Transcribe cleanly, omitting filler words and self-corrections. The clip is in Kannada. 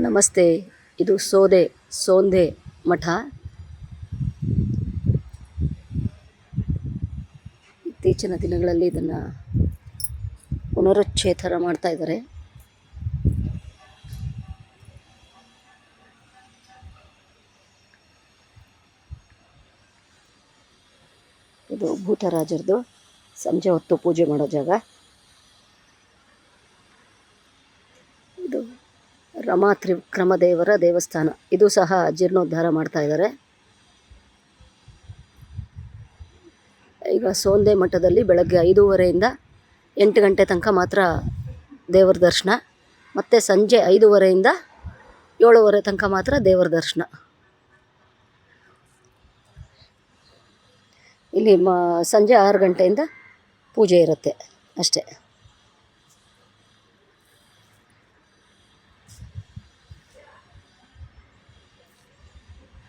ನಮಸ್ತೆ. ಇದು ಸೋಂದೆ ಮಠ. ಇತ್ತೀಚಿನ ದಿನಗಳಲ್ಲಿ ಇದನ್ನು ಪುನರುಚ್ಛೇದನ ಮಾಡ್ತಾ ಇದ್ದಾರೆ. ಇದು ಭೂತರಾಜರದು ಸಂಜೆ ಹೊತ್ತು ಪೂಜೆ ಮಾಡೋ ಜಾಗ. ಇದು ರಮಾ ತ್ರಿವಿಕ್ರಮ ದೇವರ ದೇವಸ್ಥಾನ. ಇದು ಸಹ ಜೀರ್ಣೋದ್ಧಾರ ಮಾಡ್ತಾ ಇದ್ದಾರೆ. ಈಗ ಸೋಂದೆ ಮಠದಲ್ಲಿ ಬೆಳಗ್ಗೆ 5:30ಯಿಂದ 8 ಗಂಟೆ ತನಕ ಮಾತ್ರ ದೇವರ ದರ್ಶನ, ಮತ್ತು ಸಂಜೆ 5:30ಯಿಂದ 7:30 ತನಕ ಮಾತ್ರ ದೇವರ ದರ್ಶನ. ಇಲ್ಲಿ ಸಂಜೆ 6 ಗಂಟೆಯಿಂದ ಪೂಜೆ ಇರುತ್ತೆ ಅಷ್ಟೇ.